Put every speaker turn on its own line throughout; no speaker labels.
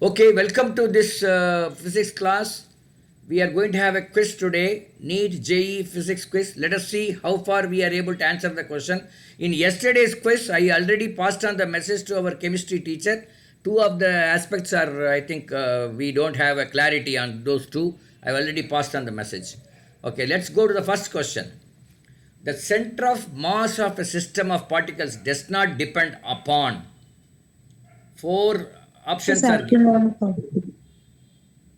Okay, welcome to this physics class. We are going to have a quiz today, Neet JE physics quiz. Let us see how far we are able to answer the question. In yesterday's quiz, I already passed on the message to our chemistry teacher. Two of the aspects are, I think, we don't have a clarity on those two. I've already passed on the message. Okay, let's go to the first question. The center of mass of a system of particles does not depend upon. Four options are given.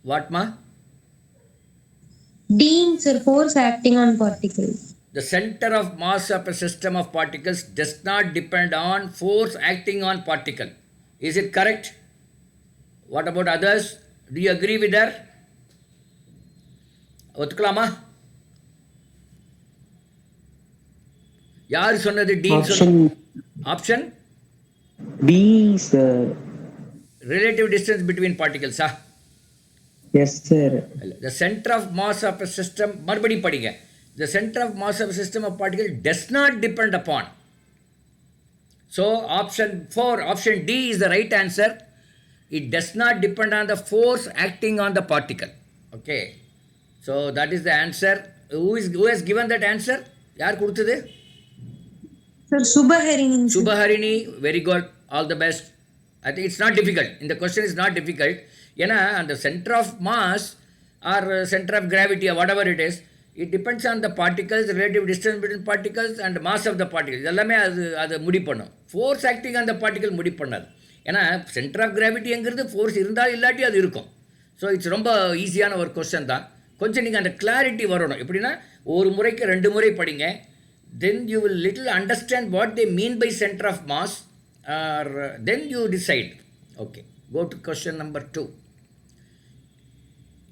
What, ma?
D, sir, force acting on particles.
The center of mass of a system of particles does not depend on force acting on particle. Is it correct? What about others? Do you agree with her? ஒத்துக்கலாமா? யார் சொன்னது D option
B, sir.
Relative distance between particles.
Yes, sir.
The center of mass of a system, மறுபடி படிங்க. The center of mass of a system of particles does not depend upon. So option 4, option D is the right answer. It does not depend on the force acting on the particle. Okay. So that is the answer. Who has given that answer? யார் கொடுத்தது?
Sir, Subhaharini.
Subhaharini, very good. All the best. I think it's not difficult. In the question is not difficult. ஏன்னா அந்த center of mass or center of gravity or whatever it is, it depends on the particles, relative distance between particles and mass of the particles. எல்லாமே அது முடி பண்ணும். Force acting on the particle முடி பண்ணாது. ஏன்னா center of gravity என்கிறது force இருந்தால் இல்லாட்டி அது இருக்கும். ஸோ இட்ஸ் ரொம்ப ஈஸியான ஒரு கொஸ்டின் தான். கொஞ்சம் நீங்கள் அந்த கிளாரிட்டி வரணும். எப்படின்னா ஒரு முறைக்கு 2 முறை படிங்க. Then you will little understand what they mean by center of mass, or then you decide. Okay, go to question number 2.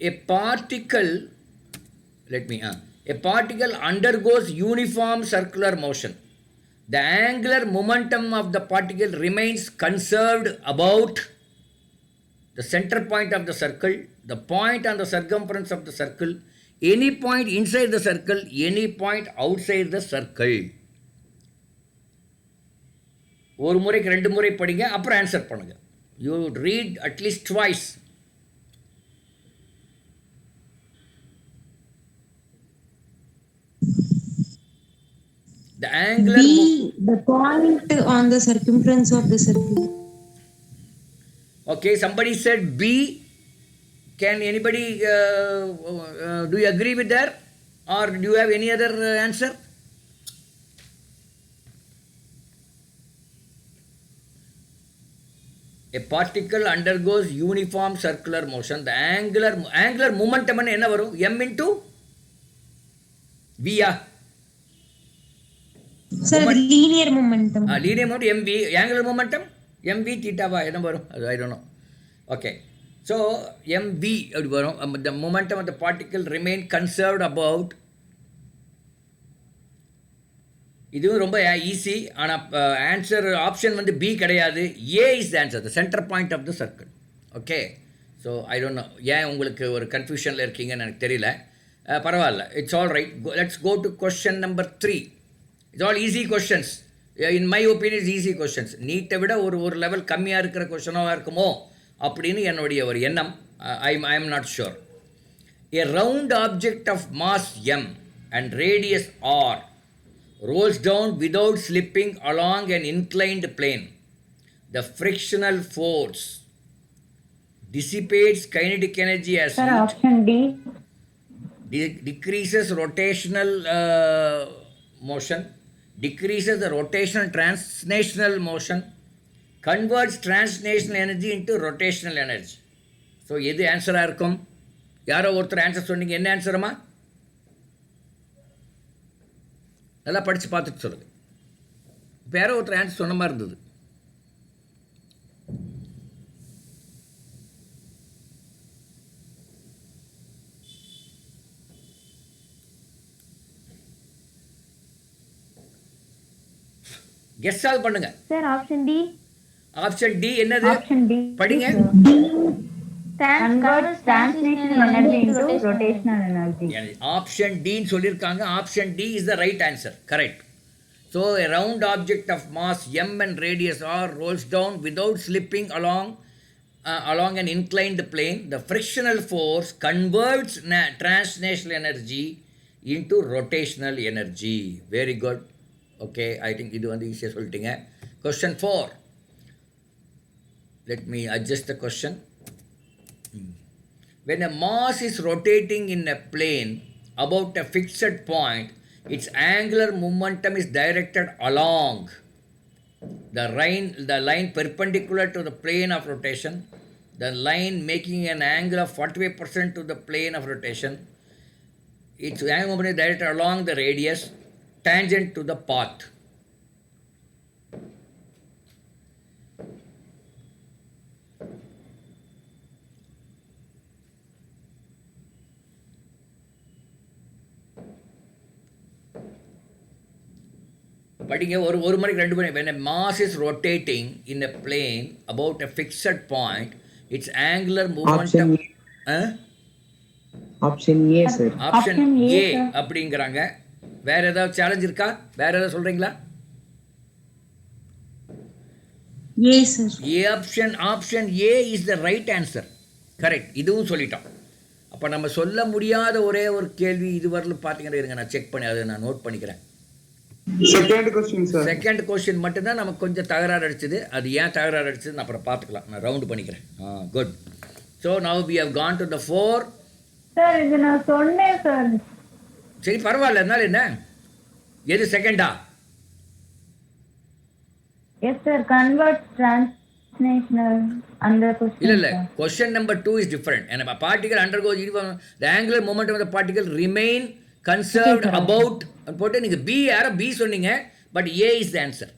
A particle undergoes uniform circular motion. The angular momentum of the particle remains conserved about the center point of the circle, the point on the circumference of the circle, any point inside the circle, any point outside the circle. ஒரு முறைக்கு 2 முறை படிங்க, அப்புறம் answer பண்ணுங்க. You read at least twice. The angular
the point on the circumference of the circle.
Okay, somebody said B. Can anybody, do you agree with that? Or do you have any other answer? A particle undergoes uniform circular motion. The angular momentum என்ன வரும்? M into V.
Sir, linear momentum.
Linear momentum, MV. Angular momentum? MV theta என்ன வரும்? I don't know. Okay. So, MV, the momentum of the particle remain conserved about. இதுவும் ரொம்ப easy. ஆனால் answer option வந்து B கிடையாது. A is the answer, the centre point of the circle. Okay, so I don't know ஏன் உங்களுக்கு ஒரு கன்ஃபியூஷனில் இருக்கீங்கன்னு எனக்கு தெரியல. பரவாயில்ல, it's all right. Let's go to question number 3. It's all easy questions. In my opinion is easy questions. நீட்டை விட ஒரு லெவல் கம்மியாக இருக்கிற கொஸ்டினாக இருக்குமோ அப்படின்னு என்னுடைய ஒரு எண்ணம். I am not sure. A round object of mass m and radius r rolls down without slipping along an inclined plane. The frictional force dissipates kinetic energy as
Sir,
heat,
option D.
Decreases rotational motion, decreases the rotational translational motion, converts translational energy into rotational energy. So எது ஆன்சராக இருக்கும்? யாரோ ஒருத்தர் answer சொன்னீங்க. என்ன ஆன்சருமா? நல்லா படித்து பார்த்துட்டு சொல்லுங்கள். இப்போ யாரோ ஒருத்தர் ஆன்சர் சொன்ன மாதிரி இருந்தது. கெஸ் சால்வ் பண்ணுங்க.
Sir, option D.
Option D என்னது?
Option D.
படிங்க.
Converts translational energy into rotational energy.
Option டின்னு சொல்லியிருக்காங்க. Option D is the right answer. Correct. So a round object of mass m and radius r rolls down without slipping along along an inclined plane, the frictional force converts translational energy into rotational energy. Very good. Okay, I think இது வந்து ஈஸியாக சொல்லிட்டீங்க. Question 4. Let me adjust the question. When a mass is rotating in a plane about a fixed point, its angular momentum is directed along the line perpendicular to the plane of rotation, the line making an angle of 45% to the plane of rotation. Its angular momentum is directed along the radius tangent to the path. படிங்க ஒரு மணிக்கு 2 மணி. when a mass is rotating in a plane about a fixed point, its angular momentum
Option A, sir.
Option
Option A,
A
sir.
அப்படிங்கறாங்க. வேற ஏதாவது challenge இருக்கா? வேற ஏதாவது சொல்றீங்களா?
A, sir.
Option A is the right answer. Correct. இதுவும் சொல்லிட்டோம். அப்ப நம்ம சொல்ல முடியாத ஒரே ஒரு கேள்வி இதுவரையிலும் பாத்தீங்கன்னா இருங்க, நான் செக் பண்ணி அதை நான் நோட் பண்ணிக்கிறேன். செகண்ட் கொஸ்டின் மட்டும்தான் நமக்கு கொஞ்சம் தகராறு அடிச்சது. அது ஏன் தகராறு அடிச்சது நான் அப்புறம் பார்த்துக்கலாம். நான் ரவுண்ட் பண்ணிக்கிறேன். Good. So now we have gone to the 4.
Sir இது நான் சொன்னேன் சார்.
சரி பரவாயில்ல, இருந்தாலும் என்ன, எது செகண்டா?
எஸ் சார், கன்வெர்ட் டிரான்ஸ்லேஷனல் அந்த கொஸ்டின்.
இல்ல question number 2 is different. and a particle undergoes the angular momentum of the particle remain conserved about போட்டு நீங்க பி யார பி சொன்னீங்க, but A is the answer.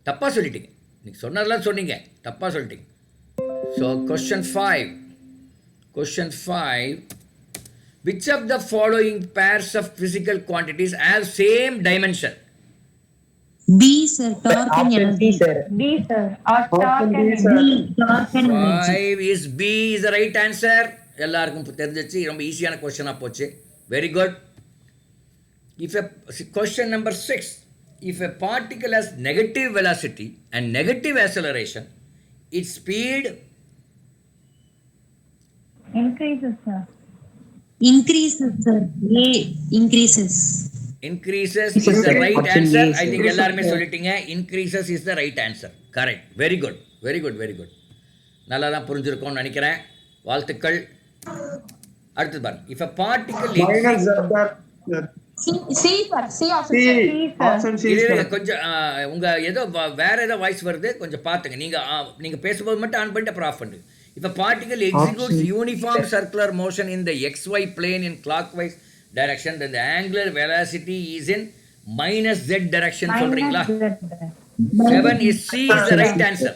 தப்பா சொல்லிட்டீங்க. நீங்க சொன்னதெல்லாம் சொன்னீங்க, தப்பா சொல்லிட்டீங்க. So question 5. Which of the following pairs of physical quantities have same dimension?
B, sir. Torque and
Option
energy.
C, sir.
D sir. Or torque
Option D,
and
sir.
B, torque and energy.
5 is B is the right answer. எல்லாருக்கும் தெரிஞ்சிச்சு. ரொம்ப ஈஸியான கொஸ்டினா போச்சு. Very good. Question number 6. If a particle has negative velocity and negative acceleration, its speed
increases sir.
Increases, sir. A, increases.
increases is the right
Option
answer.
B,
I think
sir.
எல்லாருமே சொல்லிட்டீங்க. Increases is the right answer. Correct. Very good. நல்லா தான் புரிஞ்சிருக்கும்னு நினைக்கிறேன். வாழ்த்துக்கள். அடுத்து பாருங்க. If a particle
C, sir. C, option, sir.
இது கொஞ்சம் உங்க ஏதோ வேற ஏதோ வாய்ஸ் வருது, கொஞ்சம் பாத்துங்க. நீங்க பேசும்போது மட்டும் ஆன் பண்ணிட்டு அப்புறம் ஆஃப் பண்ணுங்க. If a particle executes uniform circular motion in the xy plane in clockwise direction, then the angular velocity is in minus z direction. சொல்றீங்களா? 7 is C is the right answer.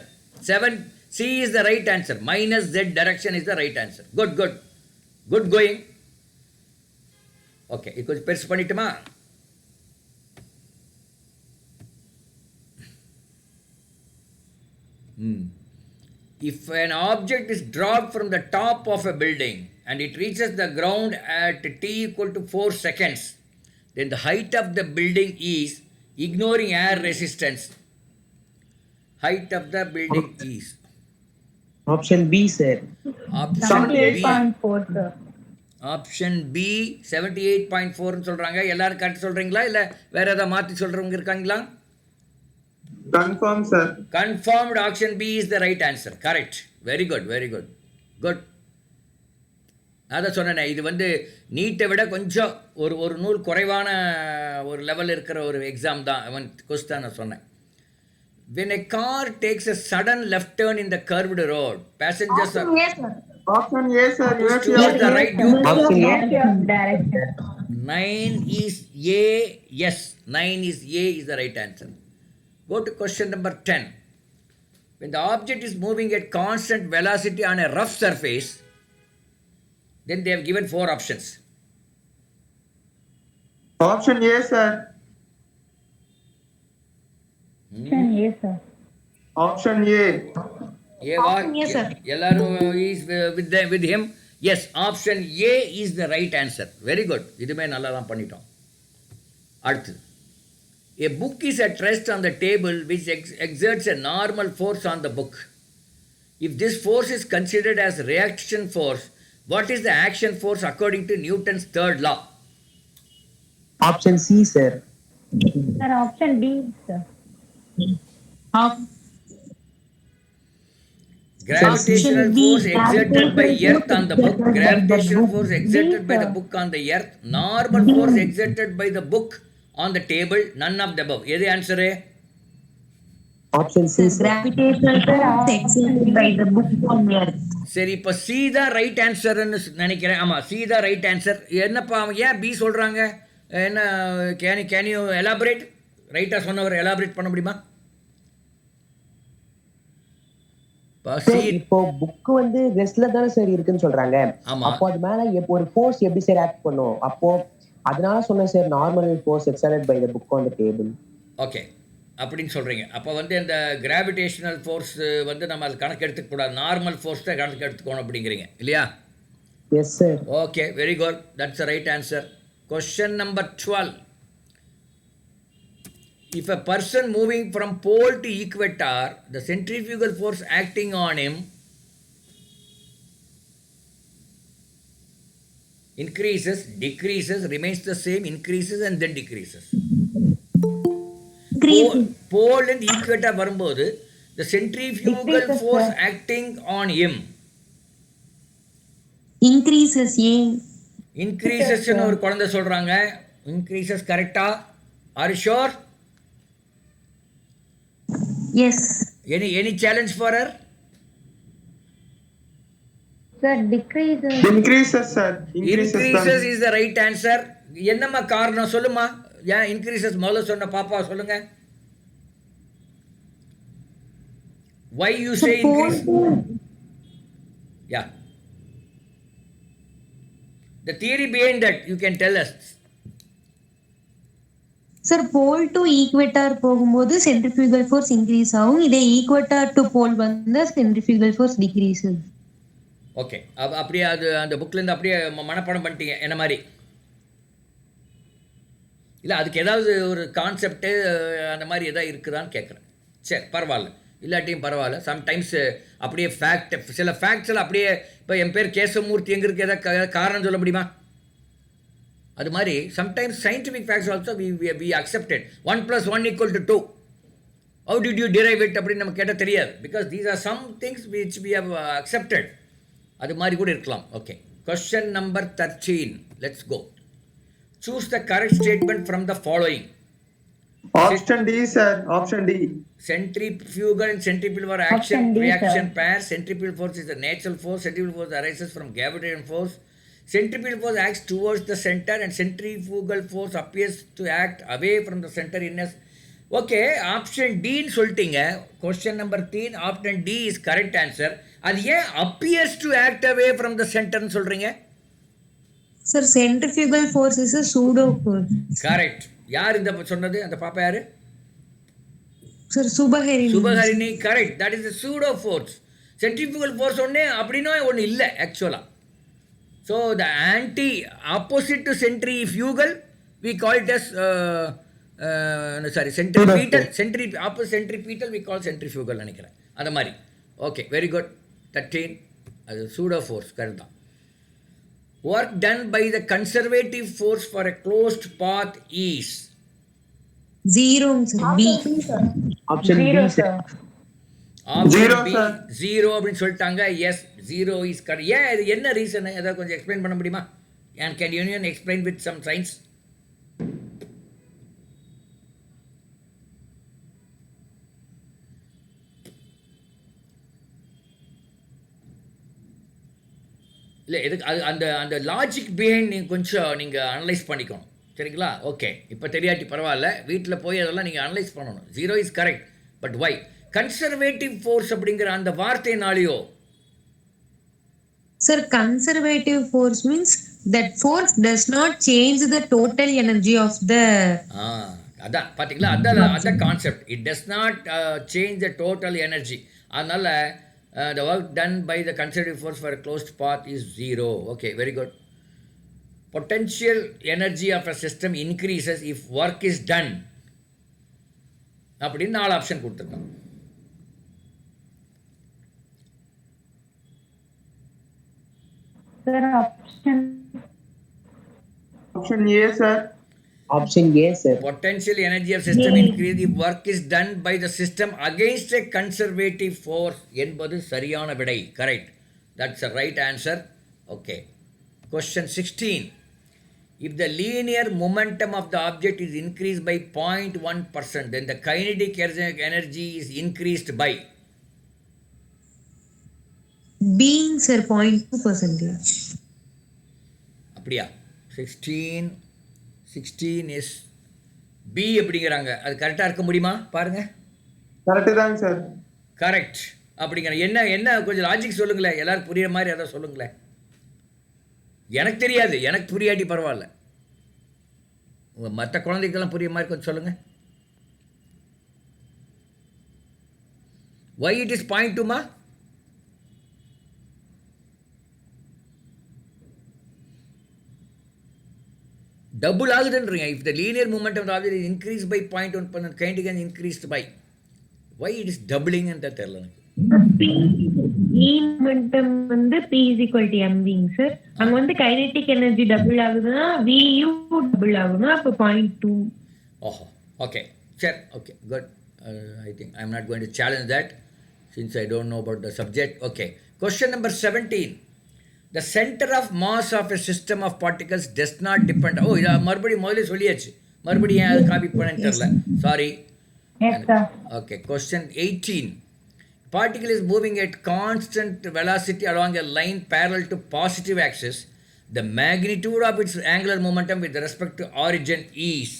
7 C is the right answer. Minus z direction is the right answer. Good going. Okay, இது கொஞ்சம் பெருசு பண்ணிட்டுமா? If an object is dropped from the top of a building and it reaches the ground at t equal to 4 seconds, then the height of the building is, ignoring air resistance, height of the building is.
Option B, sir.
Option B.
78.4 sir.
Option B 78.4 சொல்றாங்க. எல்லாரும் correct சொல்றீங்களா இல்ல வேற ஏதாவது மாத்தி சொல்றவங்க இருக்காங்களா?
Confirm, sir.
Confirmed. Option B is the right answer. Correct. Very good. Good. அதான் சொன்னேன், இது வந்து நீட்டை விட கொஞ்சம் ஒரு நூல் குறைவான ஒரு லெவல் இருக்கிற ஒரு எக்ஸாம் தான் அவன் கொஸ்டின் நான் சொன்னேன். When a car takes a sudden left turn in the curved road, passengers are...
Option A, sir.
Choose the right due to...
Direction.
9 is A. Yes, 9 is A is the right answer. Go to question number 10. When the object is moving at constant velocity on a rough surface, then they have given 4 options.
Option A, sir.
Option A, sir.
Option A.
Option A, sir.
Ellaru is with him. Yes, option A is the right answer. Very good. இதுமே நல்லா தான் பண்ணிட்டோம். அடுத்து, a book is at rest on the table which exerts a normal force on the book. If this force is considered as reaction force, what is the action force according to Newton's third law?
Option C, sir.
Sir, option D, sir.
Gravitational force exerted by earth on the book. Gravitational force exerted by the
sir.
book on the earth. Normal force exerted by the book on the table. None of the above. எது answer?
Option C, sir.
Gravitational force exerted by the book on earth.
சரி, இப்போ C தான் right ஆன்சர்னு நினைக்கிறேன். ஆமாம், C தான் right answer. என்னப்பா ஏன் B சொல்கிறாங்க? என்ன கேன் யூ எலாபரேட்? ரைட்டாக சொன்னவர் எலாபரேட் பண்ண முடியுமா?
Sir, இப்போ புக் வந்து ரெஸ்ட்ல தானே சார் இருக்குன்னு சொல்றாங்க.
ஆமா.
அப்போ அது மேல ஒரு ஃபோர்ஸ் எப்படி சார் ஆக்ட் பண்ணும்? அப்போ அதனால சொன்னேன் sir, normal force exerted by the book on the table.
Okay, அப்படின்னு சொல்கிறீங்க. அப்போ வந்து இந்த கிராவிடேஷனல் ஃபோர்ஸ் வந்து நம்ம அது கணக்கு எடுத்துக்கூடாது, நார்மல் ஃபோர்ஸ் தான் கணக்கு எடுத்துக்கணும் அப்படிங்கிறீங்க இல்லையா?
Yes sir.
Okay, very good. That's the right answer. Question number 12. If a person moving from pole to equator, the centrifugal force acting on him increases, decreases, remains the same, increases and then decreases. Pole and equator வரும்போது the centrifugal force acting on him
Increases.
increases ன்னு ஒரு குழந்தை சொல்றாங்க. increases கரெக்டா? Are you sure?
Yes.
Any challenge for her?
Sir, decreases.
Increases, sir.
Increases is the right answer. என்னம்மா காரணம் சொல்லுமா? ஏன் இன்க்ரீசஸ் முதல்ல சொன்ன பாப்பா சொல்லுங்க. Why you say increase? Yeah. The theory behind that you can tell us.
Sir, pole to equator போகும்போது centrifugal force increase ஆகும். இதே ஈக்வேட்டர் டு போல் வந்தா சென்ட்ரிஃபியூகல் ஃபோர்ஸ் டிக்ரீஸ்.
ஓகே, அப்படியே அது அந்த புக்லேருந்து அப்படியே மனப்பாடம் பண்ணிட்டீங்க என்ன மாதிரி? இல்லை, அதுக்கு ஏதாவது ஒரு கான்செப்ட்டு அந்த மாதிரி எதாவது இருக்குதான்னு கேட்குறேன். சரி, பரவாயில்ல, இல்லாட்டியும் பரவாயில்ல. சம்டைம்ஸ் அப்படியே ஃபேக்ட், சில ஃபேக்ட்ஸ் எல்லாம் அப்படியே, இப்போ என் பேர் கேசவமூர்த்தி எங்கே இருக்கு, எதாவது காரணம் சொல்ல முடியுமா? அது மாதிரி sometimes scientific facts also we accepted. 1 + 1 = 2. How did you derive it அப்படின்னு நம்ம கேட்டால் தெரியாது. Because these are some things which we have accepted. அது மாதிரி கூட இருக்கலாம். Okay, question number 13. Let's go. Choose the correct statement from the following.
Option D, sir. Option D.
Centrifugal and centripetal are
Option D,
reaction
sir.
pairs. Centripetal force is the natural force. Centripetal force arises from gravitational force. Centripetal force acts towards the center and centrifugal force appears to act away from the center in a... okay, option டின்னு சொல்லிட்டீங்க. Question number 13, option D is correct answer. அது ஏன் appears to act away from the centerன்னு சொல்கிறீங்க?
Sir, centrifugal force is a pseudo force.
Correct. யார் இந்த சொன்னது? அந்த பாப்பா யாரு?
Sir,
Subaharini. Correct. That is a pseudo force. Centrifugal force ஒன்று அப்படின்னா ஒன்று இல்லை ஆக்சுவலாக. So the opposite to centrifugal, we call it as centripetal. Opposite centripetal we call centrifugal நினைக்கிறேன். அந்த மாதிரி. Okay, very good. 13. அது pseudo force கரெக்ட் தான். Work done by the conservative force for a closed path is
0. B.
Option B, sir.
Zero,
B,
sir.
0 அப்படின்னு சொல்லிட்டாங்க. Yes, 0 is correct. ஏன் இது என்ன ரீசன்? ஏதாவது கொஞ்சம் எக்ஸ்பிளைன் பண்ண முடியுமா? And can you explain with some science? இல்லை, எதுக்கு அது அந்த அந்த லாஜிக் பிஹைண்ட் நீங்கள் அனலைஸ் பண்ணிக்கணும். சரிங்களா? ஓகே, இப்போ தெரியாட்டி பரவாயில்ல, வீட்டில் போய் அதெல்லாம் நீங்கள் அனலைஸ் பண்ணணும். 0 is correct, but why? Conservative force அப்படிங்கிற அந்த வார்த்தையினாலேயோ?
Sir, conservative force means that force does not change the total energy of the...
அதான் பார்த்தீங்களா, அதான் concept. It does not change the total energy. அதனால் the work done by the conservative force for a closed path is 0. Okay, very good. Potential energy of a system increases if work is done. அப்படின்னு 4 option கொடுத்துருக்காங்க.
Sir, option
Option A, sir.
Option A sir.
Potential energy of system increase if work is done by the system against a conservative force என்பது சரியான விடை. Correct. That's the right answer. Okay. Question 16. If the linear momentum of the object is increased by 0.1%, then the kinetic energy is increased by.
Being sir 0.2%.
அப்படியா? 16 is B அப்படிங்கிறாங்க. அது கரெக்டாக இருக்க முடியுமா பாருங்க.
கரெக்டு தாங்க சார்.
கரெக்ட் அப்படிங்கிற என்ன கொஞ்சம் லாஜிக் சொல்லுங்களேன், எல்லாரும் புரியுற மாதிரி அதை சொல்லுங்களேன். எனக்கு தெரியாது, எனக்கு புரியாட்டி பரவாயில்ல, மற்ற குழந்தைக்கெல்லாம் புரியுற மாதிரி கொஞ்சம் சொல்லுங்க. Why it is 0.2மா? டபுள் ஆகுதுன்றீங்க. If the linear moment of the object is increase by 0.1%, kind can increased by. Why it is doubling என்று தெரியல எனக்கு.
momentum வந்து P is equal to mv sir. அங்க வந்து kinetic energy டபுள் ஆகுதுன்னா Vu double ஆகுதுன்னா அப்ப 0.2.
ஓஹோ, ஓகே, சரி, okay, good. I think I am not going to challenge that since I don't know about the subject. Okay, question number 17. The center of mass of a system of particles does not depend. ஓ, இதை மறுபடியும் முதல்ல சொல்லியாச்சு, மறுபடியும் அது copy பண்ணேன்னு தெரியல, sorry.
yes, sir.
Okay, question 18. Particle is moving at constant velocity along a line parallel to positive axis. The magnitude of its angular momentum with respect to origin is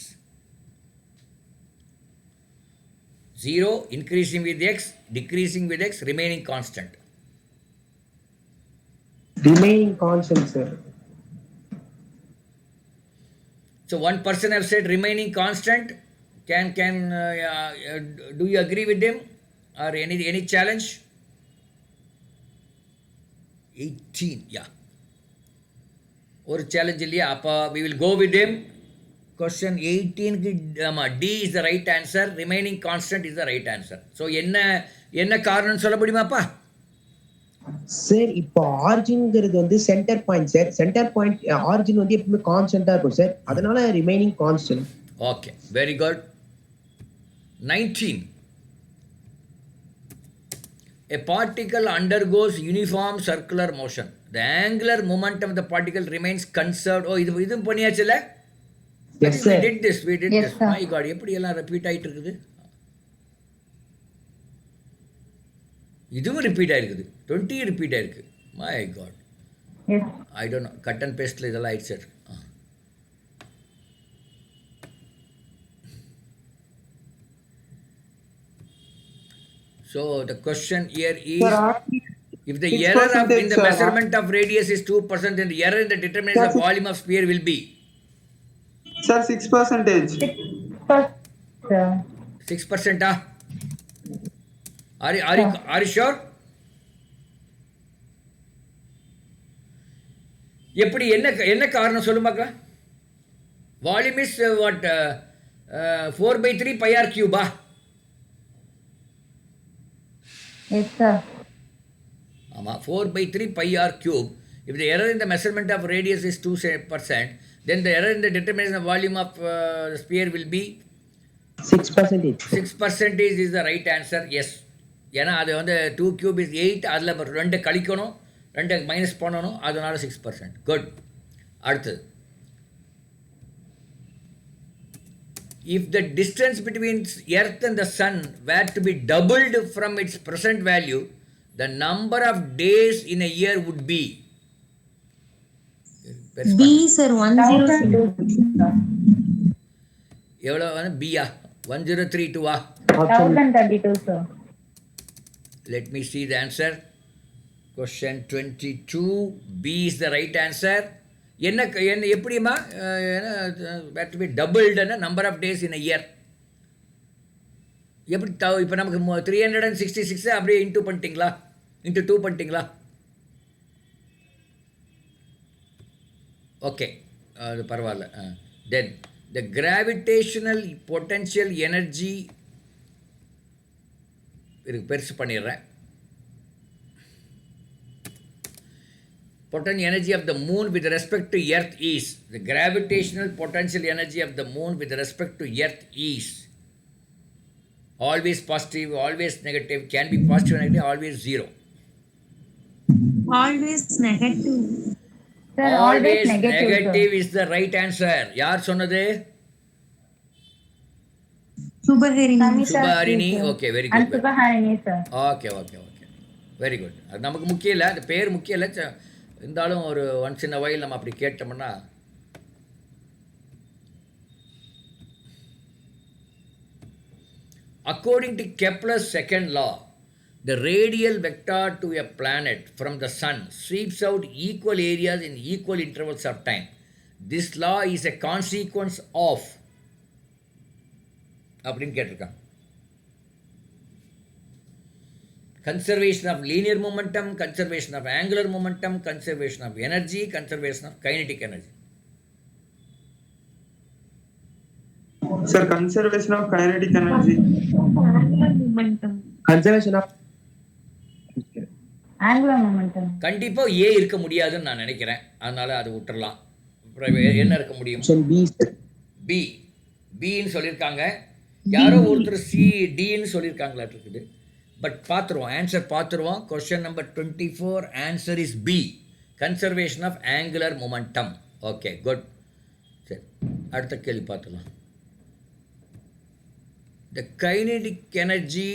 0, increasing with x, decreasing with x, remaining constant.
Remaining constant sir.
So one person have said remaining constant. Can do you agree with him or any challenge? 18, yeah. ஒரு challenge இல்லையா? அப்போ we will go with him. Question 18 D is the right answer. Remaining constant is the right answer. So என்ன காரணம் சொல்ல முடியுமாப்பா?
Sir இப்போ ஆரிஜின்ங்கிறது வந்து centre point sir. Centre point origin வந்து எப்பவுமே கான்ஸ்டன்டா இருக்கும் சார், அதனால remaining constant.
Okay, very good. 19. A particle undergoes uniform circular motion. The angular momentum of the particle remains conserved. Oh, இது பண்ணியாச்சுல?
Yes, sir.
We did
Yes,
this.
sir.
My God, எப்படி எல்லாம் repeat ஆயிட்டு இருக்குது? இதுவும் repeat ஆயிருக்குது, 20 repeat ஆயிருக்கு. My God,
Yes.
I don't know, cut and பேஸ்ட்ல இதெல்லாம் ஆயிடுச்சு sir. So the question here is, if the error in the measurement of radius is 2%, then the error in the determination of volume of sphere will be?
Sir, 6%.
6%. Are you sure? எப்படி என்ன காரணம் சொல்லு பார்க்கலாம். Volume is what 4/3 pi r cube.
Yes, sir.
ஆமாம், 4/3 pi r cube. If the error in the measurement of radius is 2%, then the error in the determination of volume of the sphere will be
6%.
6% is the right answer. Yes. ஏன்னா அது வந்து 2 cube is 8, அதில் 2 கழிக்கணும், 2 minus பண்ணணும், அதனால 6%. Good. அடுத்தது, if the distance between earth and the sun were to be doubled from its present value, the number of days in a year would be?
B sir 106.
எவ்வளோ வந்து பியா? 1032.
1032, sir.
Let me see the answer. Question 22. B is the right answer. என்ன எப்படிமா had to be doubled number of days in a year? எப்படி இப்போ நமக்கு 366 அப்படியே into பண்ணிட்டீங்களா, into 2 பண்ணிட்டீங்களா? ஓகே, அது பரவாயில்ல. தென் the gravitational potential energy பெருசு பண்ணிடுறேன். potential energy of the moon with respect to earth is, the gravitational potential energy of the moon with respect to earth is always positive, always negative, can be positive, negative, always zero.
Always negative.
Sir,
Always
negative,
negative is the right answer. யார் சொன்னது?
Subaharini.
Subaharini. Okay, very good.
Subaharini sir.
Okay okay okay, very good. அது நமக்கு முக்கியம் இல்லை, அந்த பேர் முக்கியம் இல்லை. இருந்தாலும் ஒரு ஒன்ஸ் இன் அ வைல் நம்ம அப்படி கேட்டோம்னா. According to Kepler's second law, the radial vector to a planet from the sun sweeps out equal areas in equal intervals of time. This law is a consequence of அப்படின்னு கேட்டிருக்காங்க. Conservation of linear momentum, conservation of angular momentum, conservation of energy, conservation of kinetic energy.
Sir, conservation of kinetic energy.
Conservation of
angular momentum.
கண்டிப்பா ஏ இருக்க முடியாதுன்னு நான் நினைக்கிறேன், அதனால அதை விட்டுறலாம். என்ன இருக்க முடியும்?
பி.
பி. பின்னு சொல்லியிருக்காங்க. யாரோ ஒருத்தர் சி டின்னு சொல்லியிருக்காங்களா இருக்குது. பட் பார்த்துருவோம், ஆன்சர் பார்த்துருவோம். Question number 24, answer is B, conservation of angular momentum. Okay, good. சரி, அடுத்த கேள்வி பார்த்துக்கலாம். The kinetic energy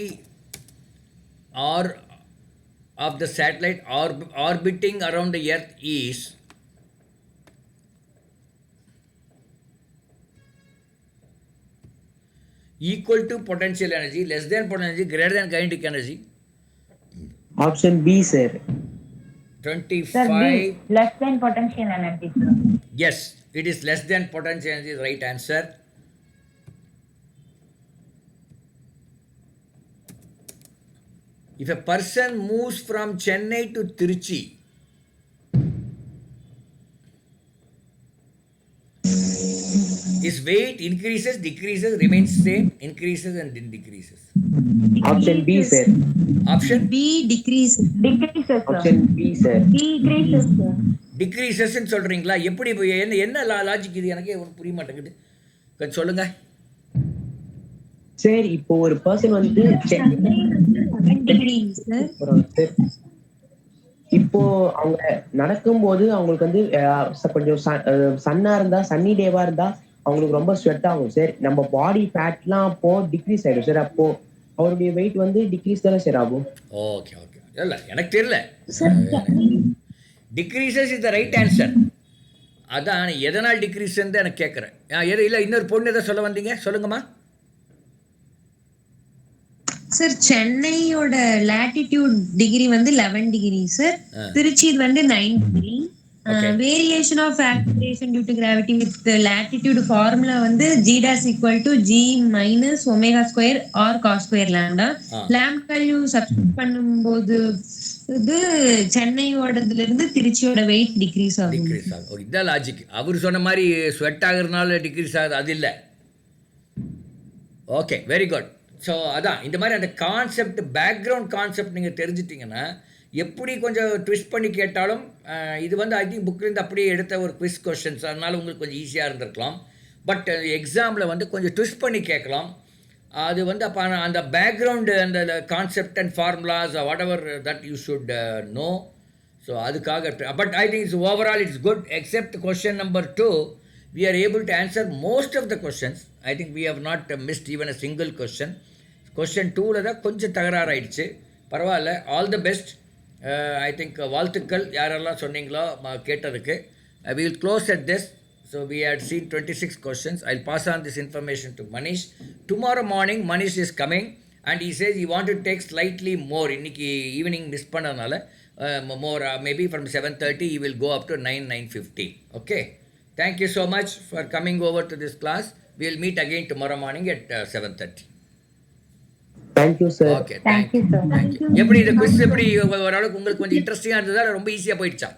or of the satellite orbiting around the earth is equal to potential energy, less than potential energy, greater than kinetic energy.
Option B sir.
25.
Sir, B, less than potential energy, sir.
Yes, it is less than potential energy, the right answer. If a person moves from Chennai to Trichy, his weight increases, decreases, remains same, increases and then decreases.
Option B sir.
Option
B decrease.
Decreases, sir.
Option B sir.
Decreases, sir.
decreases ன்னு சொல்றீங்களா? எப்படி என்ன logic இது? எனக்கே ஒன்றும் புரிய மாட்டேங்குது, கொஞ்சம் சொல்லுங்க.
சார் இப்போ ஒரு பர்சன் வந்து இப்போ அவங்க நடக்கும்போது அவங்களுக்கு வந்து கொஞ்சம் சன்னா இருந்தா, சன்னி டேவா இருந்தா அவங்களுக்கு ரொம்ப ஸ்வெட் ஆகும் சார். நம்ம பாடி ஃபேட்லாம் அப்போ டிக்ரீஸ் ஆயிடும் சார். அப்போ அவருடைய வெயிட் வந்து டிக்ரீஸ் தானே சார் ஆகும்?
ஓகே ஓகே, இல்லை எனக்கு தெரியல. Decreases is the right answer. அதான் எதனால் டிக்ரீஸ்ன்னு தான் எனக்கு கேட்குறேன். இல்லை இன்னொரு பொண்ணு எதை சொல்ல வந்தீங்க, சொல்லுங்கம்மா.
சார் சென்னையோட லாட்டிடியூட் டிகிரி வந்து 11 டிகிரி சார். திருச்சி வந்து 9 degree. Variation of acceleration due to gravity with latitude formula வந்து g dash equal to g minus omega square or cos square lambda. Lambda value substitute பண்ணும்போது இது சென்னையோடதுல இருந்து திருச்சியோட வெயிட் டிக்ரீஸ் ஆகும்.
இதான் logic. அவர் சொன்ன மாதிரி ஸ்வெட் ஆகுறதுனால டிக்ரீஸ் ஆகுது, அது இல்லை. Okay, very good. ஸோ அதான் இந்த மாதிரி அந்த கான்செப்ட், பேக்ரவுண்ட் கான்செப்ட் நீங்கள் தெரிஞ்சிட்டிங்கன்னா எப்படி கொஞ்சம் ட்விஸ்ட் பண்ணி கேட்டாலும், இது வந்து ஐ திங்க் புக்லேருந்து அப்படியே எடுத்த ஒரு குவிஸ் கொஷின்ஸ், அதனால் உங்களுக்கு கொஞ்சம் ஈஸியாக இருந்திருக்கலாம். பட் எக்ஸாமில் வந்து கொஞ்சம் ட்விஸ்ட் பண்ணி கேட்கலாம். அது வந்து அப்போ அந்த பேக்ரவுண்டு, அந்த concept and formulas whatever that you should know. So அதுக்காக, but I think it's overall it's good. Except question number 2, we are able to answer most of the questions. I think we have not missed even a single question. Question 2ல தான் கொஞ்சம் தகராறாயிடுச்சு, பரவாயில்ல. All the best. I think வாழ்த்துக்கள் யாரெல்லாம் சொன்னீங்களோ கேட்டதுக்கு. we will close at this. So we had seen 26 questions. I'll pass on this information to Manish. Tomorrow morning Manish is coming and he says he want to take slightly more. இன்னைக்கு evening miss பண்ணனால more, maybe from 7:30 he will go up to 9:50. Okay. Thank you so much for coming over to this class. We will meet again tomorrow morning at 7:30.
Thank you sir.
Okay,
Thank you, sir.
எப்படி இந்த quiz எப்படி ஓரளவுக்கு உங்களுக்கு கொஞ்சம் இன்ட்ரெஸ்டிங்காக இருந்ததா, ரொம்ப ஈஸியாக போயிடுச்சா?